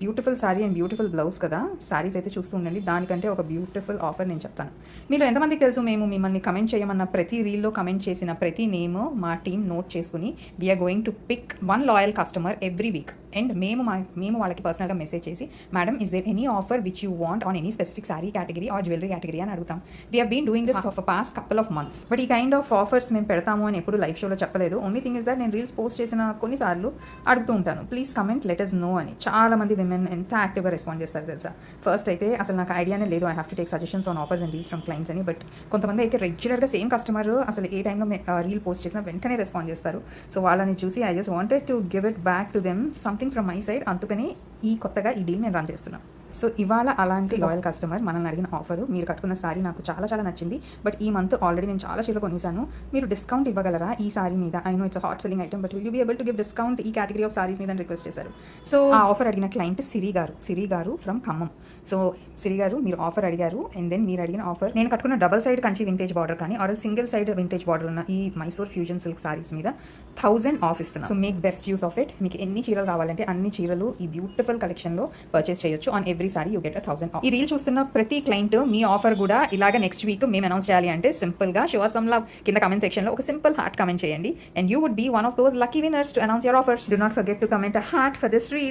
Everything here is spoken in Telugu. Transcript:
Beautiful sari and beautiful blouse కదా, శారీస్ అయితే చూస్తూ ఉండండి. దానికంటే ఒక బ్యూటిఫుల్ ఆఫర్ నేను చెప్తాను. మీలో ఎంతమందికి తెలుసు, మేము మిమ్మల్ని కమెంట్ చేయమన్న ప్రతి రీల్లో కమెంట్ చేసిన ప్రతి నేమ్ మా టీం నోట్ చేసుకుని we're going to pick 1 loyal customer every week. And మేము వాళ్ళకి పర్సనల్గా మెసేజ్ చేసి, madam is there any offer which you want on any specific sari category or jewellery category అని అడుగుతాం. We have been doing this for past couple of months. But ఈ కైండ్ ఆఫ్ ఆఫర్స్ మేము పెడతాము అని ఎప్పుడు లైవ్ షోలో చెప్పలేదు. ఓన్లీ థింగ్ ఇస్ దట్ నేను రీల్స్ పోస్ట్ చేసిన కొన్నిసార్లు అడుగుతూ ఉంటాను, please comment let us know అని. చాలా మంది విమెన్ ఎంత యాక్టివ్గా రెస్పాండ్ చేస్తారు తెలుసా. ఫస్ట్ అయితే అసలు నాకు ఐడియానే లేదు, I have to take suggestions on offers and deals from clients అని. బట్ కొంతమంది అయితే రెగ్యులర్గా సేమ్ కస్టమర్ అసలు ఏ టైంలో రీల్ పోస్ట్ చేసినా వెంటనే రెస్పాండ్ చేస్తారు. సో వాళ్ళని చూసి I just wanted to give it back to them something from my side. అందుకని కొత్తగా ఈ డీల్ నేను రన్ చేస్తున్నాను. సో ఇవాళ అలాంటి లాయల్ కస్టమర్ మనల్ని అడిగిన ఆఫర్, మీరు కట్టుకున్న సారీ నాకు చాలా చాలా నచ్చింది, బట్ ఈ మంత్ ఆల్రెడీ నేను చాలా చీరలు కొనేసాను, మీరు డిస్కౌంట్ ఇవ్వగలరా ఈ సారీ మీద? I know it's hot selling item, but will you be able to give discount ఈ కేటగిరీ ఆఫ్ సారీస్ మీద అని రిక్వెస్ట్ చేశారు. సో ఆ ఆఫర్ అడిగిన క్లయింట్ సిరి గారు ఫ్రమ్ ఖమ్మం. సో సిరి గారు మీరు ఆఫర్ అడిగారు, అండ్ దెన్ మీరు అడిగిన ఆఫర్, నేను కట్టుకున్న double side Kanchi vintage border కానీ or single side vintage border ఉన్న ఈ మైసూర్ ఫ్యూజన్ సిల్క్ సారీస్ మీద 1000 ఆఫ్ ఇస్తున్నాను. So make best use of it. మీకు ఎన్ని చీరలు కావాలంటే అన్ని చీరలు ఈ బ్యూటిఫుల్ కలెక్షన్లో పర్చేస్ చేయొచ్చు. On every sorry you get 1000 of. ఈ రీల్ చూస్తున్న ప్రతి క్లయింట్ మీ ఆఫర్ కూడా ఇలాగ నెక్స్ట్ వీక్ మేము అనౌన్స్ చేయాలి అంటే సింపుల్గా షో us some love కింద కమెంట్ సెక్షన్లో ఒక సింపుల్ హార్ట్ కమెంట్ చేయండి, and you would be one of those lucky winners to announce your offers. Do not forget to comment a heart for this reel.